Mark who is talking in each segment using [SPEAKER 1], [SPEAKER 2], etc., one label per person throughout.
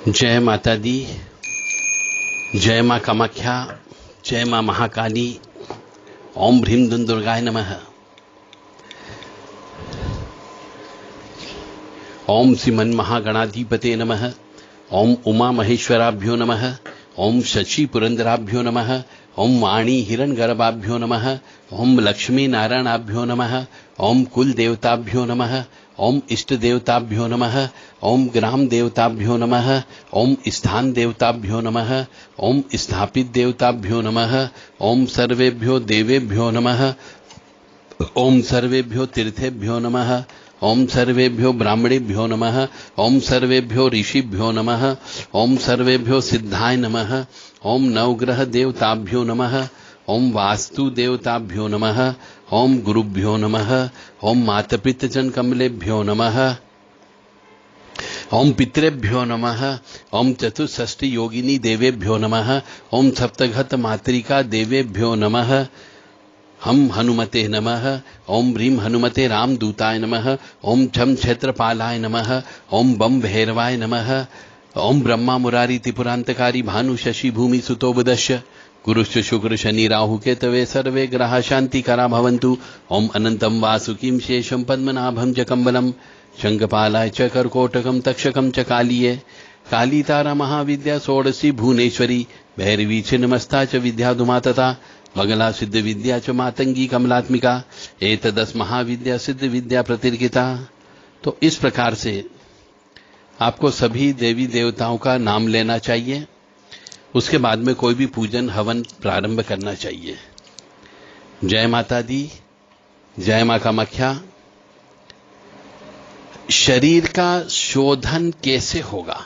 [SPEAKER 1] जय माता दी, जय मां कामाख्या, जय मां महाकाली। ओम ह्रीं दुं दुर्गाय नमः। ओम श्रीमन् महागणाधिपते नमः। ओम उमा महेश्वराभ्यो नमः। ओम शशि पुरंदराभ्यो नमः। ओम वाणी हिरण्यगर्भाभ्यो नमः। ओम लक्ष्मी नारायणाभ्यो नमः। ओम कुल देवताभ्यो नमः। ओम इष्ट देवताभ्यो नमः। ओम ग्राम देवताभ्यो नमः। ओम स्थान देवताभ्यो नमः। ओम स्थापित देवताभ्यो नमः। ओम सर्वेभ्यो देवेभ्यो नमः। ओम सर्वेभ्यो तीर्थेभ्यो नमः। ओम सर्वेभ्यो ब्राह्मणेभ्यो नमः। ओम सर्वेभ्यो ऋषिभ्यो नमः। ओम सर्वेभ्यो सिद्धाय नमः। ओम नवग्रह देवताभ्यो नमः। ओम वास्तु देवताभ्यो नमः। ओम गुरुभ्यो नमः। ओम मातपितृजन कमलेभ्यो नमः। ओम पितृभ्यो नमः। ओम चतुष्षष्टि योगिनी देवेभ्यो नमः। ओम सप्तघत मातृका देवेभ्यो नमः। हम हनुमते नमः। ओम ह्रीं हनुमते रामदूताय नमः। ओम छम क्षेत्रपालाय नमः। ओम बम भैरवाय नमः। ओम ब्रह्मा मुरारी त्रिपुरांतकारी भानु शशि भूमि सुतो बुदश्य गुरुश्च शुक्र शनि राहु केतवे सर्वे ग्रहा शांतिकरा भवन्तु। ओम अनंतम वासुकीं शेषम पद्मनाभं च कम्बलम शंखपालाय च कर्कोटकं तक्षकं च कालीये कालीतारा महाविद्या षोडशी भुवनेश्वरी भैरवी च नमस्ता च विद्याधुमा तथा मंगला सिद्ध विद्या च मातंगी कमलात्मिका एतदस महाविद्या सिद्ध विद्या प्रतिर्गिता। तो इस प्रकार से आपको सभी देवी देवताओं का नाम लेना चाहिए। उसके बाद में कोई भी पूजन हवन प्रारंभ करना चाहिए। जय माता दी, जय मां कामाख्या। शरीर का शोधन कैसे होगा,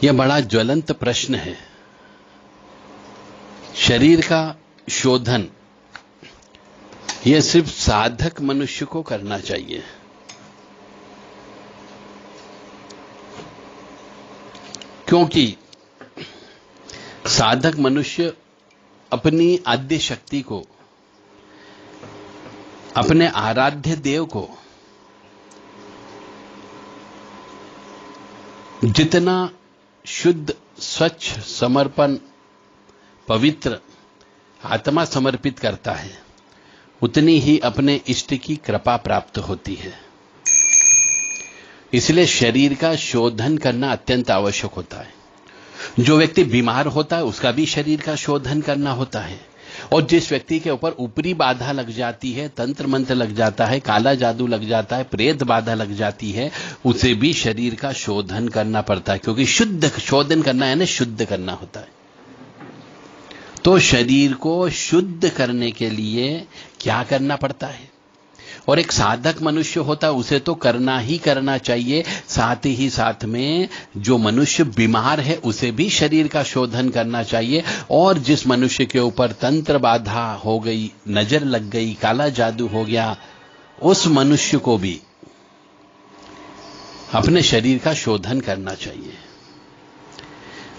[SPEAKER 1] यह बड़ा ज्वलंत प्रश्न है। शरीर का शोधन यह सिर्फ साधक मनुष्य को करना चाहिए। क्योंकि साधक मनुष्य अपनी आद्य शक्ति को, अपने आराध्य देव को जितना शुद्ध, स्वच्छ, समर्पण, पवित्र आत्मा समर्पित करता है, उतनी ही अपने इष्ट की कृपा प्राप्त होती है। इसलिए शरीर का शोधन करना अत्यंत आवश्यक होता है। जो व्यक्ति बीमार होता है उसका भी शरीर का शोधन करना होता है। और जिस व्यक्ति के ऊपर ऊपरी बाधा लग जाती है, तंत्र मंत्र लग जाता है, काला जादू लग जाता है, प्रेत बाधा लग जाती है, उसे भी शरीर का शोधन करना पड़ता है। क्योंकि शुद्ध शोधन करना है ना, शुद्ध करना होता है। तो शरीर को शुद्ध करने के लिए क्या करना पड़ता है? और एक साधक मनुष्य होता है उसे तो करना ही करना चाहिए। साथ ही साथ में जो मनुष्य बीमार है उसे भी शरीर का शोधन करना चाहिए। और जिस मनुष्य के ऊपर तंत्र बाधा हो गई, नजर लग गई, काला जादू हो गया, उस मनुष्य को भी अपने शरीर का शोधन करना चाहिए।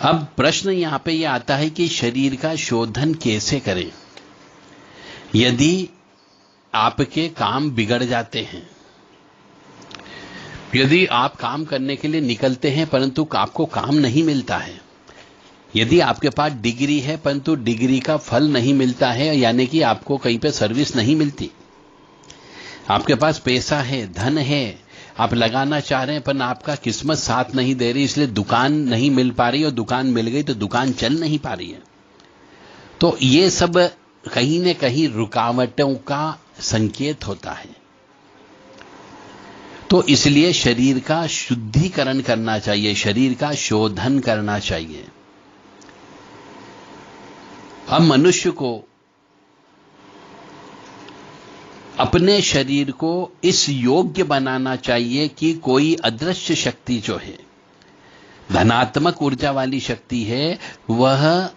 [SPEAKER 1] अब प्रश्न यहां पे यह आता है कि शरीर का शोधन कैसे करें? यदि आपके काम बिगड़ जाते हैं, यदि आप काम करने के लिए निकलते हैं परंतु आपको काम नहीं मिलता है, यदि आपके पास डिग्री है परंतु डिग्री का फल नहीं मिलता है, यानी कि आपको कहीं पे सर्विस नहीं मिलती, आपके पास पैसा है, धन है, आप लगाना चाह रहे हैं पर आपका किस्मत साथ नहीं दे रही, इसलिए दुकान नहीं मिल पा रही, और दुकान मिल गई तो दुकान चल नहीं पा रही है, तो ये सब कहीं न कहीं रुकावटों का संकेत होता है। तो इसलिए शरीर का शुद्धिकरण करना चाहिए, शरीर का शोधन करना चाहिए। अब मनुष्य को अपने शरीर को इस योग्य बनाना चाहिए कि कोई अदृश्य शक्ति जो है, धनात्मक ऊर्जा वाली शक्ति है, वह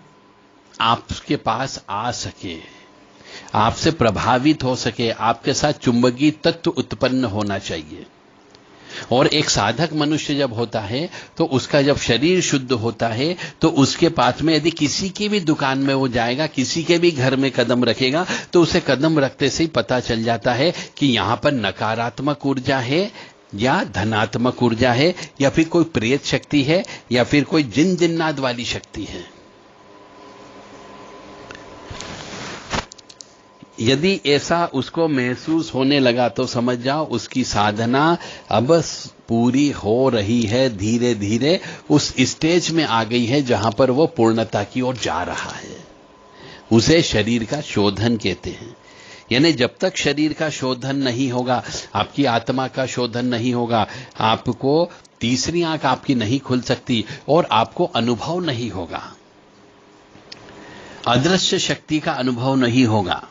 [SPEAKER 1] आपके पास आ सके, आपसे प्रभावित हो सके, आपके साथ चुंबकीय तत्व उत्पन्न होना चाहिए। और एक साधक मनुष्य जब होता है तो उसका जब शरीर शुद्ध होता है तो उसके पास में यदि किसी की भी दुकान में वो जाएगा, किसी के भी घर में कदम रखेगा, तो उसे कदम रखते से ही पता चल जाता है कि यहां पर नकारात्मक ऊर्जा है या धनात्मक ऊर्जा है, या फिर कोई प्रेत शक्ति है, या फिर कोई जिन जिन्नात वाली शक्ति है। यदि ऐसा उसको महसूस होने लगा तो समझ जाओ उसकी साधना अब पूरी हो रही है, धीरे धीरे उस स्टेज में आ गई है जहां पर वो पूर्णता की ओर जा रहा है। उसे शरीर का शोधन कहते हैं। यानी जब तक शरीर का शोधन नहीं होगा, आपकी आत्मा का शोधन नहीं होगा, आपको तीसरी आंख आपकी नहीं खुल सकती और आपको अनुभव नहीं होगा, अदृश्य शक्ति का अनुभव नहीं होगा।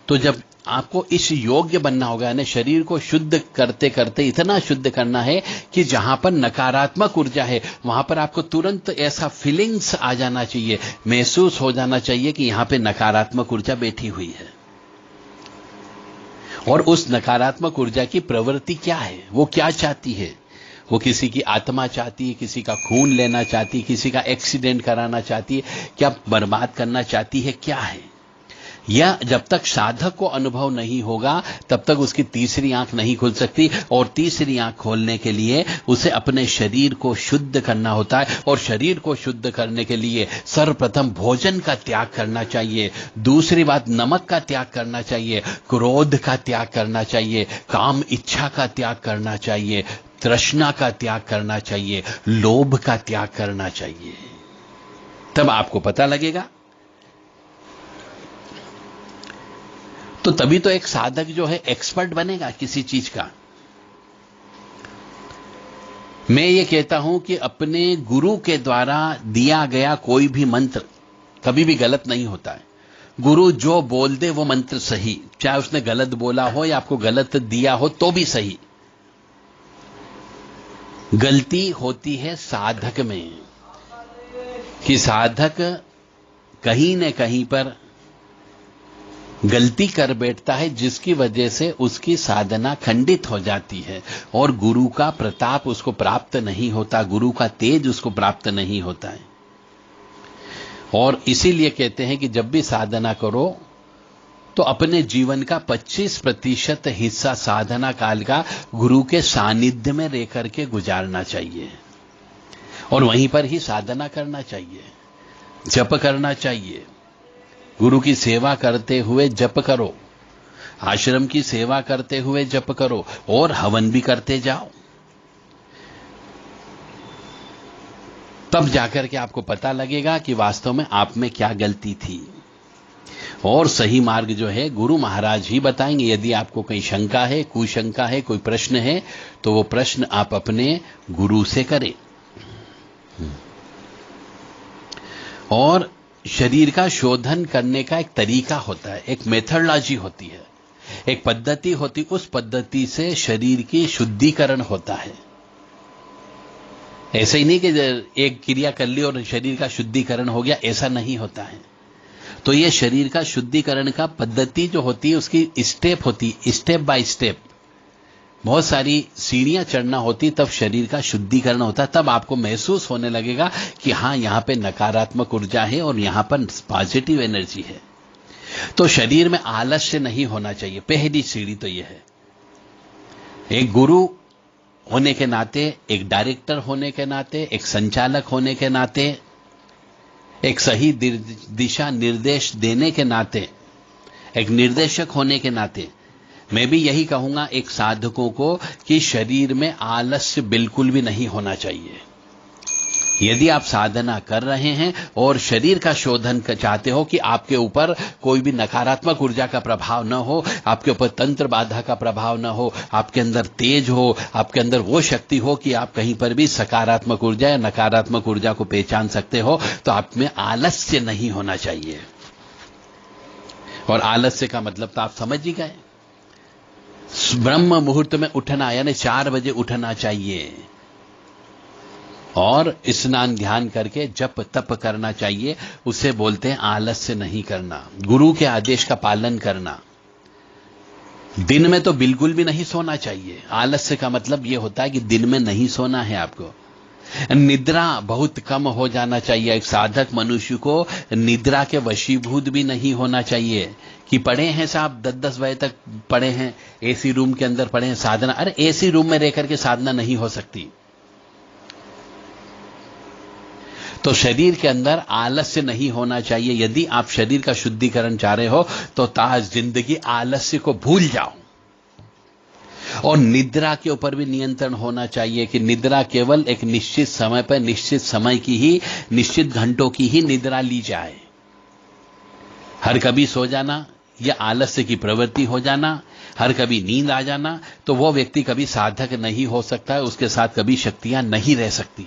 [SPEAKER 1] तो जब आपको इस योग्य बनना होगा, यानी शरीर को शुद्ध करते करते इतना शुद्ध करना है कि जहां पर नकारात्मक ऊर्जा है वहां पर आपको तुरंत ऐसा फीलिंग्स आ जाना चाहिए, महसूस हो जाना चाहिए कि यहां पे नकारात्मक ऊर्जा बैठी हुई है। और उस नकारात्मक ऊर्जा की प्रवृत्ति क्या है, वो क्या चाहती है। वो किसी की आत्मा चाहती है, किसी का खून लेना चाहती है, किसी का एक्सीडेंट कराना चाहती है, क्या बर्बाद करना चाहती है, क्या है। या जब तक साधक को अनुभव नहीं होगा तब तक उसकी तीसरी आंख नहीं खुल सकती। और तीसरी आंख खोलने के लिए उसे अपने शरीर को शुद्ध करना होता है। और शरीर को शुद्ध करने के लिए सर्वप्रथम भोजन का त्याग करना चाहिए। दूसरी बात, नमक का त्याग करना चाहिए, क्रोध का त्याग करना चाहिए, काम इच्छा का त्याग करना चाहिए, तृष्णा का त्याग करना चाहिए, लोभ का त्याग करना चाहिए। तब आपको पता लगेगा। तो तभी तो एक साधक जो है एक्सपर्ट बनेगा किसी चीज का। मैं ये कहता हूं कि अपने गुरु के द्वारा दिया गया कोई भी मंत्र कभी भी गलत नहीं होता है। गुरु जो बोल दे वो मंत्र सही, चाहे उसने गलत बोला हो या आपको गलत दिया हो तो भी सही। गलती होती है साधक में कि साधक कहीं न कहीं पर गलती कर बैठता है, जिसकी वजह से उसकी साधना खंडित हो जाती है और गुरु का प्रताप उसको प्राप्त नहीं होता, गुरु का तेज उसको प्राप्त नहीं होता है। और इसीलिए कहते हैं कि जब भी साधना करो तो अपने जीवन का 25% हिस्सा साधना काल का गुरु के सानिध्य में रह करके गुजारना चाहिए और वहीं पर ही साधना करना चाहिए, जप करना चाहिए। गुरु की सेवा करते हुए जप करो, आश्रम की सेवा करते हुए जप करो और हवन भी करते जाओ। तब जाकर के आपको पता लगेगा कि वास्तव में आप में क्या गलती थी। और सही मार्ग जो है गुरु महाराज ही बताएंगे। यदि आपको कोई शंका है, कुशंका है, कोई प्रश्न है तो वो प्रश्न आप अपने गुरु से करें। और शरीर का शोधन करने का एक तरीका होता है, एक मेथोडोलॉजी होती है, एक पद्धति होती। उस पद्धति से शरीर की शुद्धिकरण होता है। ऐसा ही नहीं कि एक क्रिया कर ली और शरीर का शुद्धिकरण हो गया, ऐसा नहीं होता है। तो ये शरीर का शुद्धिकरण का पद्धति जो होती है उसकी स्टेप होती है, स्टेप बाय स्टेप बहुत सारी सीढ़ियां चढ़ना होती, तब शरीर का शुद्धिकरण होता है। तब आपको महसूस होने लगेगा कि हाँ, यहां पे नकारात्मक ऊर्जा है और यहां पर पॉजिटिव एनर्जी है। तो शरीर में आलस्य नहीं होना चाहिए, पहली सीढ़ी तो यह है। एक गुरु होने के नाते, एक डायरेक्टर होने के नाते, एक संचालक होने के नाते, एक सही दिशा निर्देश देने के नाते, एक निर्देशक होने के नाते मैं भी यही कहूंगा एक साधकों को कि शरीर में आलस्य बिल्कुल भी नहीं होना चाहिए। यदि आप साधना कर रहे हैं और शरीर का शोधन चाहते हो कि आपके ऊपर कोई भी नकारात्मक ऊर्जा का प्रभाव न हो, आपके ऊपर तंत्र बाधा का प्रभाव न हो, आपके अंदर तेज हो, आपके अंदर वो शक्ति हो कि आप कहीं पर भी सकारात्मक ऊर्जा या नकारात्मक ऊर्जा को पहचान सकते हो, तो आप में आलस्य नहीं होना चाहिए। और आलस्य का मतलब तो आप समझ ही गए, ब्रह्म मुहूर्त में उठना, यानी 4 बजे उठना चाहिए और स्नान ध्यान करके जप तप करना चाहिए। उसे बोलते हैं आलस्य नहीं करना, गुरु के आदेश का पालन करना। दिन में तो बिल्कुल भी नहीं सोना चाहिए। आलस्य का मतलब यह होता है कि दिन में नहीं सोना है आपको। निद्रा बहुत कम हो जाना चाहिए। एक साधक मनुष्य को निद्रा के वशीभूत भी नहीं होना चाहिए कि पढ़े हैं साहब 10-10 बजे तक पढ़े हैं, एसी रूम के अंदर पढ़े हैं साधना। अरे एसी रूम में रह करके साधना नहीं हो सकती। तो शरीर के अंदर आलस्य नहीं होना चाहिए। यदि आप शरीर का शुद्धिकरण चाह रहे हो तो ताज जिंदगी आलस्य को भूल जाओ। और निद्रा के ऊपर भी नियंत्रण होना चाहिए कि निद्रा केवल एक निश्चित समय पर निश्चित समय की ही, निश्चित घंटों की ही निद्रा ली जाए। हर कभी सो जाना या आलस्य की प्रवृत्ति हो जाना, हर कभी नींद आ जाना, तो वो व्यक्ति कभी साधक नहीं हो सकता है, उसके साथ कभी शक्तियां नहीं रह सकती।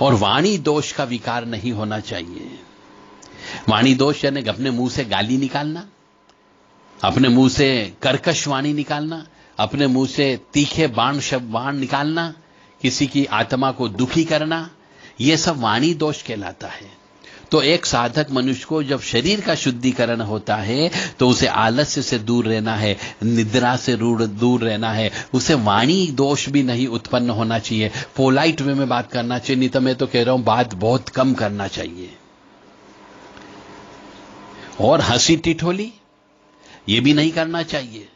[SPEAKER 1] और वाणी दोष का विकार नहीं होना चाहिए। वाणी दोष यानी अपने मुंह से गाली निकालना, अपने मुंह से कर्कश वाणी निकालना, अपने मुंह से तीखे बाण निकालना, किसी की आत्मा को दुखी करना, यह सब वाणी दोष कहलाता है। तो एक साधक मनुष्य को जब शरीर का शुद्धिकरण होता है तो उसे आलस्य से दूर रहना है, निद्रा से दूर रहना है, उसे वाणी दोष भी नहीं उत्पन्न होना चाहिए। पोलाइट वे में बात करना चाहिए, नहीं तो मैं तो कह रहा हूं बात बहुत कम करना चाहिए। और हंसी ठिठोली ये भी नहीं करना चाहिए।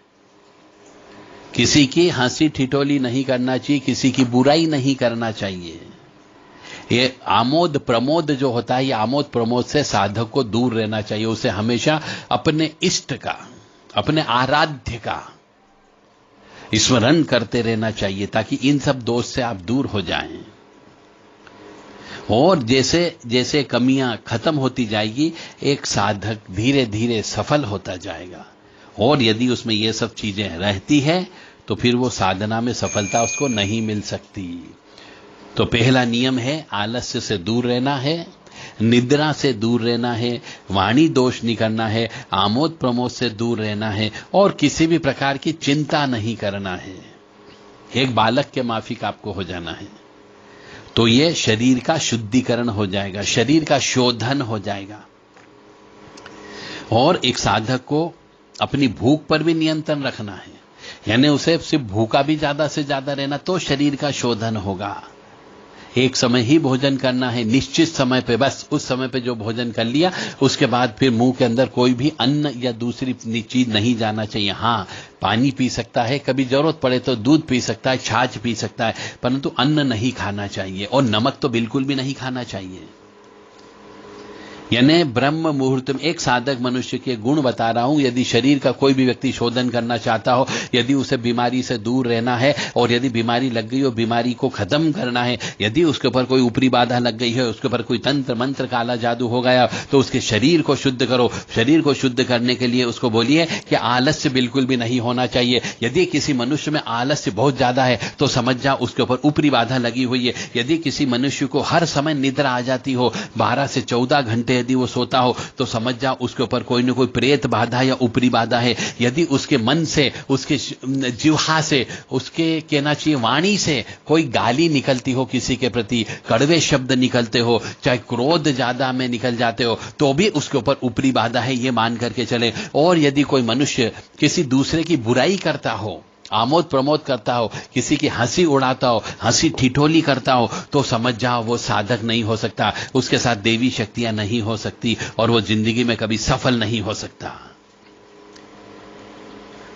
[SPEAKER 1] किसी की हंसी ठिठोली नहीं करना चाहिए, किसी की बुराई नहीं करना चाहिए। ये आमोद प्रमोद जो होता है, ये आमोद प्रमोद से साधक को दूर रहना चाहिए। उसे हमेशा अपने इष्ट का, अपने आराध्य का स्मरण करते रहना चाहिए ताकि इन सब दोष से आप दूर हो जाएं। और जैसे जैसे कमियां खत्म होती जाएगी, एक साधक धीरे धीरे सफल होता जाएगा। और यदि उसमें ये सब चीजें रहती है तो फिर वो साधना में सफलता उसको नहीं मिल सकती। तो पहला नियम है आलस्य से दूर रहना है, निद्रा से दूर रहना है, वाणी दोष नहीं करना है, आमोद प्रमोद से दूर रहना है और किसी भी प्रकार की चिंता नहीं करना है। एक बालक के माफिक आपको हो जाना है। तो ये शरीर का शुद्धिकरण हो जाएगा, शरीर का शोधन हो जाएगा। और एक साधक को अपनी भूख पर भी नियंत्रण रखना है, यानी उसे सिर्फ भूखा भी ज्यादा से ज्यादा रहना, तो शरीर का शोधन होगा। एक समय ही भोजन करना है, निश्चित समय पे, बस उस समय पे जो भोजन कर लिया उसके बाद फिर मुंह के अंदर कोई भी अन्न या दूसरी चीज नहीं जाना चाहिए। हाँ, पानी पी सकता है, कभी जरूरत पड़े तो दूध पी सकता है, छाछ पी सकता है, परंतु अन्न नहीं खाना चाहिए। और नमक तो बिल्कुल भी नहीं खाना चाहिए। यानी ब्रह्म मुहूर्त में एक साधक मनुष्य के गुण बता रहा हूं। यदि शरीर का कोई भी व्यक्ति शोधन करना चाहता हो, यदि उसे बीमारी से दूर रहना है और यदि बीमारी लग गई हो बीमारी को खत्म करना है, यदि उसके ऊपर कोई ऊपरी बाधा लग गई है, उसके ऊपर कोई तंत्र मंत्र काला जादू हो गया, तो उसके शरीर को शुद्ध करो। शरीर को शुद्ध करने के लिए उसको बोलिए कि आलस्य बिल्कुल भी नहीं होना चाहिए। यदि किसी मनुष्य में आलस्य बहुत ज्यादा है तो समझ जाओ उसके ऊपर ऊपरी बाधा लगी हुई है। यदि किसी मनुष्य को हर समय निद्रा आ जाती हो, 12 से 14 घंटे यदि वो सोता हो, तो समझ जाओ उसके ऊपर कोई न कोई प्रेत बाधा या ऊपरी बाधा है। यदि उसके मन से, उसके जिह्वा से, उसके कहना चाहिए वाणी से कोई गाली निकलती हो, किसी के प्रति कड़वे शब्द निकलते हो, चाहे क्रोध ज्यादा में निकल जाते हो, तो भी उसके ऊपर ऊपरी बाधा है, ये मान करके चले। और यदि कोई मनुष्य किसी दूसरे की बुराई करता हो, आमोद प्रमोद करता हो, किसी की हंसी उड़ाता हो, हंसी ठिठोली करता हो, तो समझ जाओ वो साधक नहीं हो सकता, उसके साथ देवी शक्तियां नहीं हो सकती और वो जिंदगी में कभी सफल नहीं हो सकता।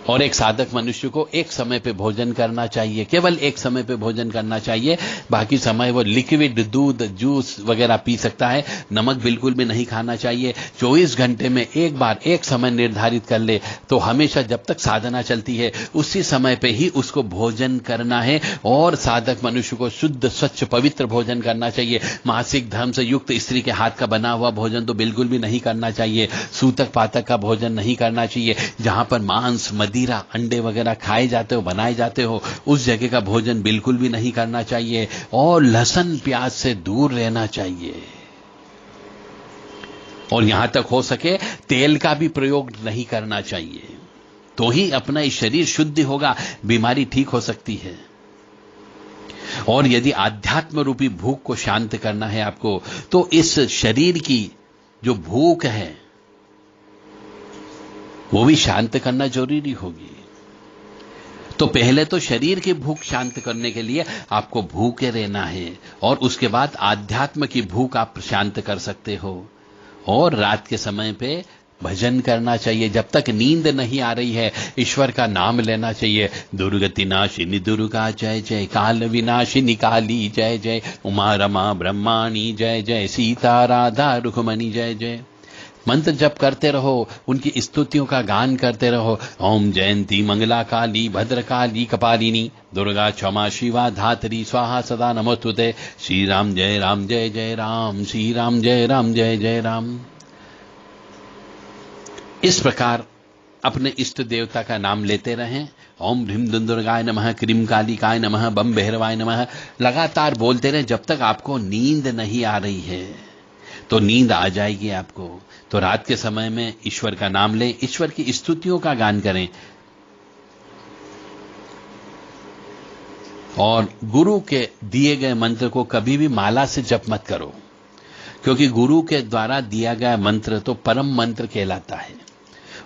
[SPEAKER 1] और एक साधक मनुष्य को एक समय पे भोजन करना चाहिए, केवल एक समय पे भोजन करना चाहिए। बाकी समय वो लिक्विड दूध, जूस वगैरह पी सकता है, नमक बिल्कुल भी नहीं खाना चाहिए। 24 घंटे में एक बार एक समय निर्धारित कर ले, तो हमेशा जब तक साधना चलती है उसी समय पे ही उसको भोजन करना है। और साधक मनुष्य को शुद्ध स्वच्छ पवित्र भोजन करना चाहिए। मासिक धर्म से युक्त स्त्री के हाथ का बना हुआ भोजन तो बिल्कुल भी नहीं करना चाहिए। सूतक पातक का भोजन नहीं करना चाहिए। जहां पर मांस, मदिरा, अंडे वगैरह खाए जाते हो, बनाए जाते हो, उस जगह का भोजन बिल्कुल भी नहीं करना चाहिए। और लहसुन प्याज से दूर रहना चाहिए। और यहां तक हो सके तेल का भी प्रयोग नहीं करना चाहिए, तो ही अपना शरीर शुद्ध होगा, बीमारी ठीक हो सकती है। और यदि आध्यात्म रूपी भूख को शांत करना है आपको, तो इस शरीर की जो भूख है वो भी शांत करना जरूरी होगी। तो पहले तो शरीर की भूख शांत करने के लिए आपको भूखे रहना है, और उसके बाद आध्यात्म की भूख आप शांत कर सकते हो। और रात के समय पे भजन करना चाहिए। जब तक नींद नहीं आ रही है ईश्वर का नाम लेना चाहिए। दुर्गति नाशिनी दुर्गा जय जय, काल विनाशिनी काली जय जय, उमा रमा ब्रह्माणी जय जय, सीता राधा रुक्मणी जय जय। मंत्र जप करते रहो, उनकी स्तुतियों का गान करते रहो। ओम जयंती मंगला काली भद्रकाली कपालिनी, दुर्गा क्षमा शिवा धात्री स्वाहा सदा नमोस्तुते। श्री राम जय जय राम, श्री राम जय जय राम। इस प्रकार अपने इष्ट देवता का नाम लेते रहें। ओम ह्रीम दुर्गाय नमः, क्रीम कालिकाय नमः, बम भैरवाय नमः लगातार बोलते रहें जब तक आपको नींद नहीं आ रही है। तो नींद आ जाएगी आपको। तो रात के समय में ईश्वर का नाम लें, ईश्वर की स्तुतियों का गान करें। और गुरु के दिए गए मंत्र को कभी भी माला से जप मत करो, क्योंकि गुरु के द्वारा दिया गया मंत्र तो परम मंत्र कहलाता है।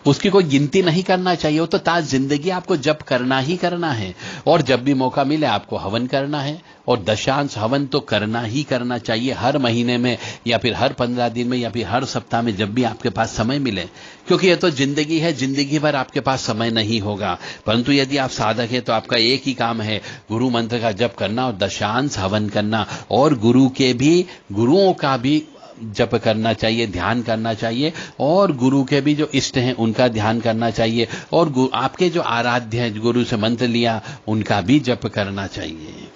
[SPEAKER 1] उसकी कोई गिनती नहीं करना चाहिए। वो तो ताज जिंदगी आपको जप करना ही करना है। और जब भी मौका मिले आपको हवन करना है। और दशांश हवन तो करना ही करना चाहिए, हर महीने में या फिर हर 15 दिन में या फिर हर सप्ताह में, जब भी आपके पास समय मिले। क्योंकि ये तो जिंदगी है, जिंदगी भर आपके पास समय नहीं होगा। परंतु यदि आप साधक हैं तो आपका एक ही काम है, गुरु मंत्र का जप करना और दशांश हवन करना। और गुरुओं का भी जप करना चाहिए, ध्यान करना चाहिए। और गुरु के भी जो इष्ट हैं उनका ध्यान करना चाहिए। और आपके जो आराध्य हैं, गुरु से मंत्र लिया, उनका भी जप करना चाहिए।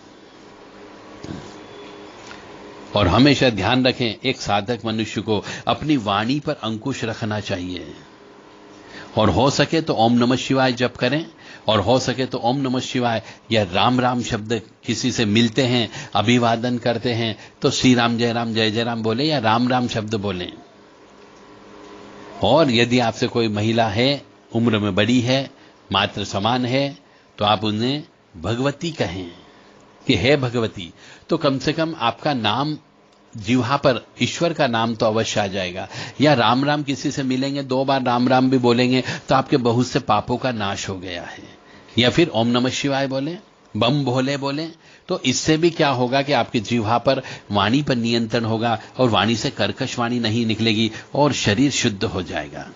[SPEAKER 1] और हमेशा ध्यान रखें, एक साधक मनुष्य को अपनी वाणी पर अंकुश रखना चाहिए। और हो सके तो ओम नमः शिवाय जप करें। और हो सके तो ओम नमः शिवाय या राम राम शब्द किसी से मिलते हैं, अभिवादन करते हैं, तो श्री राम जय जय राम बोले या राम राम शब्द बोलें। और यदि आपसे कोई महिला है, उम्र में बड़ी है, मात्र समान है, तो आप उन्हें भगवती कहें कि हे भगवती। तो कम से कम आपका नाम जिह्वा पर, ईश्वर का नाम तो अवश्य आ जाएगा। या राम राम किसी से मिलेंगे, 2 बार राम राम भी बोलेंगे तो आपके बहुत से पापों का नाश हो गया है। या फिर ओम नमः शिवाय बोले, बम भोले बोले, तो इससे भी क्या होगा कि आपके जिह्वा पर, वाणी पर नियंत्रण होगा और वाणी से कर्कश वाणी नहीं निकलेगी और शरीर शुद्ध हो जाएगा।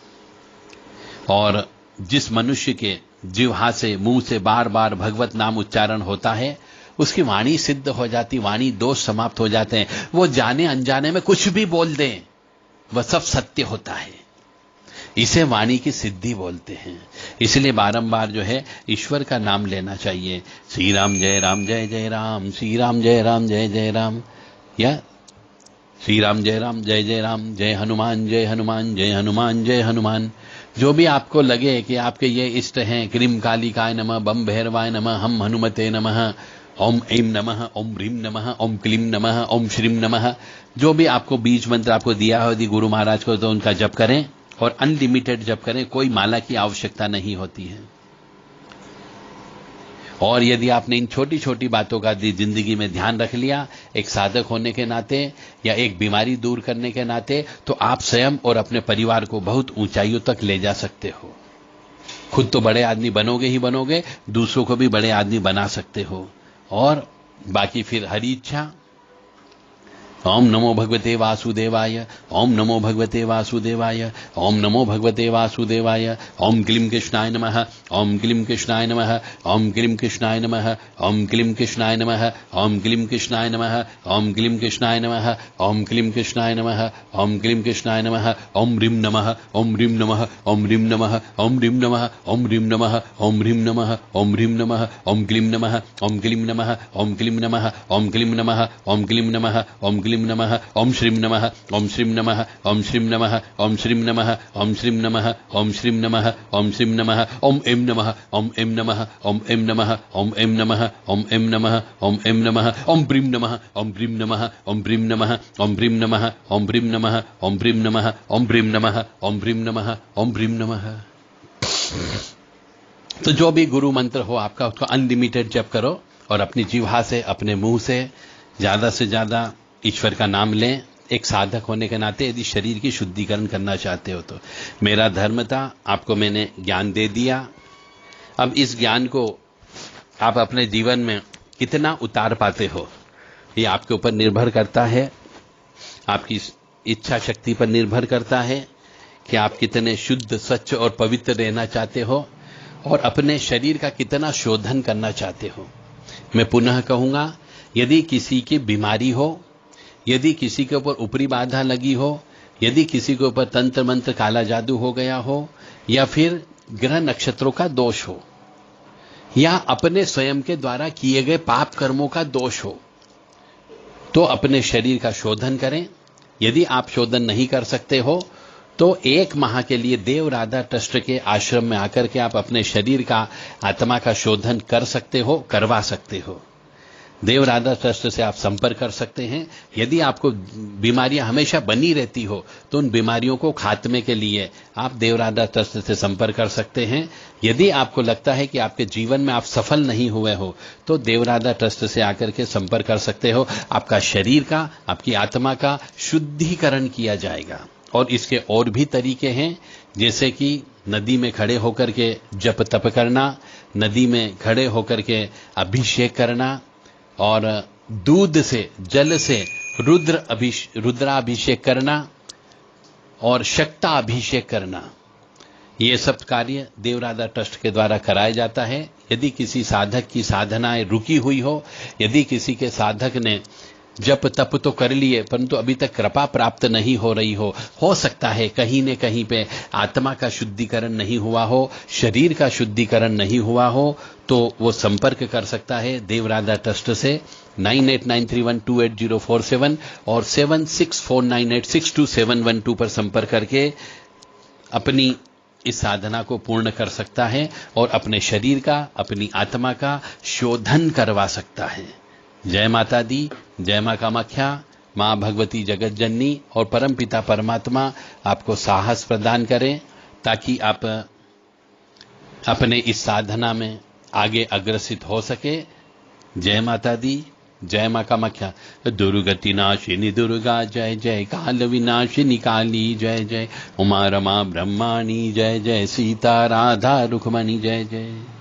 [SPEAKER 1] और जिस मनुष्य के जिह्वा से, मुंह से बार बार भगवत नाम उच्चारण होता है, उसकी वाणी सिद्ध हो जाती, वाणी दोष समाप्त हो जाते हैं। वो जाने अनजाने में कुछ भी बोल दें, वह सब सत्य होता है। इसे वाणी की सिद्धि बोलते हैं। इसलिए बारंबार जो है ईश्वर का नाम लेना चाहिए। श्री राम जय जय राम, श्री राम जय जय राम, या श्री राम जय राम, जय हनुमान जय हनुमान, जय हनुमान जय हनुमान। जो भी आपको लगे कि आपके ये इष्ट हैं, क्रीम कालिकाय नमः, बम भैरवाय नमः, हम हनुमते नमः, ओम ऐं नमः, ओम ह्रीं नमः, ओम क्लीं नमः, ओम श्रीं नमः, जो भी आपको बीज मंत्र आपको दिया हो यदि गुरु महाराज को, तो उनका जप करें और अनलिमिटेड जप करें। कोई माला की आवश्यकता नहीं होती है। और यदि आपने इन छोटी छोटी बातों का जिंदगी में ध्यान रख लिया, एक साधक होने के नाते या एक बीमारी दूर करने के नाते, तो आप स्वयं और अपने परिवार को बहुत ऊंचाइयों तक ले जा सकते हो। खुद तो बड़े आदमी बनोगे ही बनोगे, दूसरों को भी बड़े आदमी बना सकते हो। और बाकी फिर हरि इच्छा। ओम नमो भगवते वासुदेवाय, ओम नमो भगवते वासुदेवाय, ओम नमो भगवते वासुदेवाय, ओम क्लीं कृष्णाय नमः, ओम क्लीं कृष्णाय नमः, ओम क्लीं कृष्णाय नमः, ओम क्लीं कृष्णाय नमः, ओम क्लीं कृष्णाय नमः, ओम क्लीं कृष्णाय नमः, ओम क्लीं कृष्णाय नमः, ओम क्लीं कृष्णाय नमः, ओम ह्रीं नमः, ओम ह्रीं नमः, ओम ह्रीं नमः, ओम ह्रीं नमः, ओम ह्रीं नमः, ओम ह्रीं नमः, ओम ह्रीं नमः, ओम क्लीं नमः, ओम क्लीं नमः, ओम क्लीं नमः, ओम क्लीं नमः, ओम क्लीं नमः, ओम क्लीं नमः, ओम श्रीं नमः, ओम श्रीं नमः, ओम श्रीं नमः, ओम श्रीं नमः, ओम श्रीं नमः, ओम श्रीं नमः, ओम श्रीं नमः, ओम ऐं नमः, ओम ऐं नमः, ओम ऐं नमः, ओम ऐं नमः, ओम ऐं नमः, ओम ऐं नमः, ओम प्रीं नमः, ओम प्रीं नमः, ओम प्रीं नमः, ओम प्रीं नमः, ओम प्रीं नमः, ओम प्रीं नमः, ओम प्रीं नमः, ओम प्रीं नमः, ओम प्रीं नमः। तो जो भी गुरु मंत्र हो आपका, उसको अनलिमिटेड जप करो और अपनी जिह्वा से, अपने मुंह से ज्यादा ज्यादा ईश्वर का नाम लें। एक साधक होने के नाते यदि शरीर की शुद्धिकरण करना चाहते हो तो मेरा धर्म था, आपको मैंने ज्ञान दे दिया। अब इस ज्ञान को आप अपने जीवन में कितना उतार पाते हो, ये आपके ऊपर निर्भर करता है, आपकी इच्छा शक्ति पर निर्भर करता है कि आप कितने शुद्ध, स्वच्छ और पवित्र रहना चाहते हो और अपने शरीर का कितना शोधन करना चाहते हो। मैं पुनः कहूंगा, यदि किसी की बीमारी हो, यदि किसी के ऊपर ऊपरी बाधा लगी हो, यदि किसी के ऊपर तंत्र मंत्र काला जादू हो गया हो, या फिर ग्रह नक्षत्रों का दोष हो, या अपने स्वयं के द्वारा किए गए पाप कर्मों का दोष हो, तो अपने शरीर का शोधन करें। यदि आप शोधन नहीं कर सकते हो तो 1 माह के लिए देव राधा ट्रस्ट के आश्रम में आकर के आप अपने शरीर का, आत्मा का शोधन कर सकते हो, करवा सकते हो। देव राधा ट्रस्ट से आप संपर्क कर सकते हैं। यदि आपको बीमारियां हमेशा बनी रहती हो तो उन बीमारियों को खात्मे के लिए आप देव राधा ट्रस्ट से संपर्क कर सकते हैं। यदि आपको लगता है कि आपके जीवन में आप सफल नहीं हुए हो तो देव राधा ट्रस्ट से आकर के संपर्क कर सकते हो। आपका शरीर का, आपकी आत्मा का शुद्धिकरण किया जाएगा। और इसके और भी तरीके हैं, जैसे कि नदी में खड़े होकर के जप तप करना, नदी में खड़े होकर के अभिषेक करना, और दूध से, जल से रुद्राभिषेक करना और शक्ताभिषेक करना, ये सब कार्य देव राधा ट्रस्ट के द्वारा कराया जाता है। यदि किसी साधक की साधनाएं रुकी हुई हो, यदि किसी के साधक ने जप तप तो कर लिए परंतु अभी तक कृपा प्राप्त नहीं हो रही हो सकता है कहीं न कहीं पे आत्मा का शुद्धिकरण नहीं हुआ हो, शरीर का शुद्धिकरण नहीं हुआ हो, तो वो संपर्क कर सकता है देव राधा ट्रस्ट से 9893128047 और 7649862712 पर संपर्क करके अपनी इस साधना को पूर्ण कर सकता है और अपने शरीर का, अपनी आत्मा का शोधन करवा सकता है। जय माता दी, जय मां कामाख्या, मां भगवती जगत जननी और परमपिता परमात्मा आपको साहस प्रदान करें ताकि आप अपने इस साधना में आगे अग्रसित हो सके। जय माता दी, जय मां कामाख्या। दुर्गति नाशिनी दुर्गा जय जय, काल विनाशिनी काली जय जय, उमा रमा ब्रह्माणी जय जय, सीता राधा रुक्मणी जय जय।